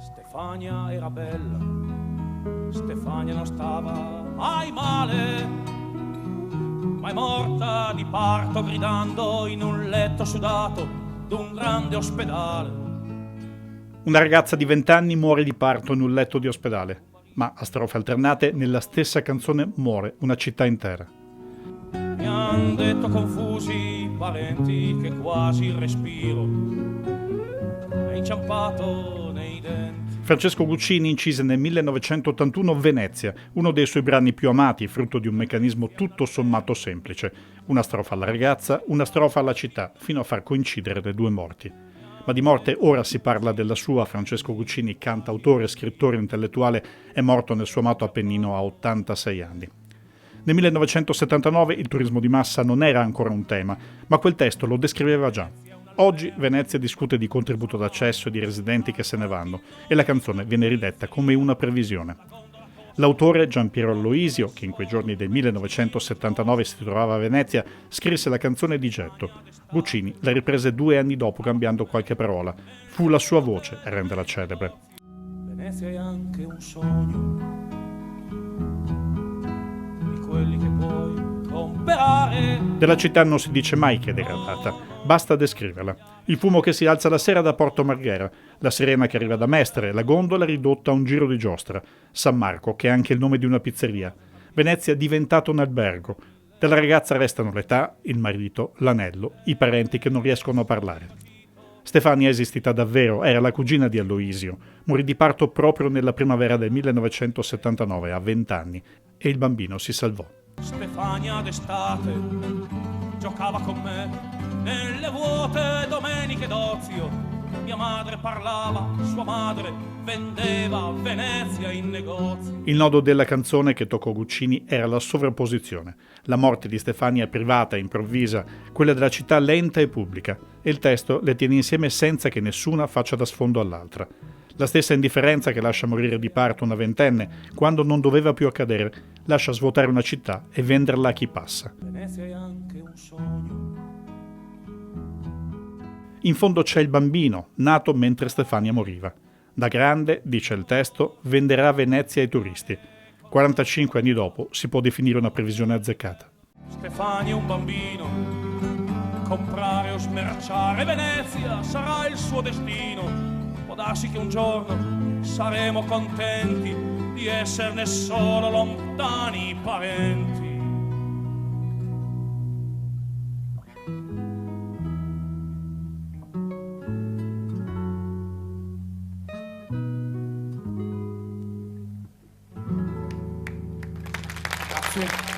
Stefania era bella, Stefania non stava mai male, ma è morta di parto gridando in un letto sudato d'un grande ospedale. Una ragazza di 20 anni muore di parto in un letto di ospedale, ma a strofe alternate nella stessa canzone muore una città intera. Mi han detto confusi i parenti che quasi il respiro è inciampato nei denti. Francesco Guccini incise nel 1981 Venezia, uno dei suoi brani più amati, frutto di un meccanismo tutto sommato semplice. Una strofa alla ragazza, una strofa alla città, fino a far coincidere le due morti. Ma di morte ora si parla della sua. Francesco Guccini, cantautore, scrittore, intellettuale, è morto nel suo amato Appennino a 86 anni. Nel 1979 il turismo di massa non era ancora un tema, ma quel testo lo descriveva già. Oggi Venezia discute di contributo d'accesso e di residenti che se ne vanno e la canzone viene riletta come una previsione. L'autore Giampiero Aloisio, che in quei giorni del 1979 si trovava a Venezia, scrisse la canzone di getto. Guccini la riprese 2 anni dopo cambiando qualche parola. Fu la sua voce a renderla celebre. Venezia è anche un sogno di quelli che puoi comprare. Della città non si dice mai che è degradata, basta descriverla. Il fumo che si alza la sera da Porto Marghera, la sirena che arriva da Mestre, la gondola ridotta a un giro di giostra, San Marco, che è anche il nome di una pizzeria. Venezia è diventato un albergo. Della ragazza restano l'età, il marito, l'anello, i parenti che non riescono a parlare. Stefania è esistita davvero, era la cugina di Aloisio. Morì di parto proprio nella primavera del 1979, a 20 anni, e il bambino si salvò. Stefania d'estate giocava con me nelle vuote domeniche d'ozio. Mia madre parlava, sua madre vendeva Venezia in negozio. Il nodo della canzone che toccò Guccini era la sovrapposizione. La morte di Stefania è privata, improvvisa, quella della città lenta e pubblica, e il testo le tiene insieme senza che nessuna faccia da sfondo all'altra. La stessa indifferenza che lascia morire di parto una ventenne, quando non doveva più accadere, lascia svuotare una città e venderla a chi passa. Venezia è anche un sogno. In fondo c'è il bambino, nato mentre Stefania moriva. Da grande, dice il testo, venderà Venezia ai turisti. 45 anni dopo si può definire una previsione azzeccata. Stefania è un bambino, comprare o smerciare Venezia sarà il suo destino. Può darsi che un giorno saremo contenti di esserne solo lontani parenti. Grazie.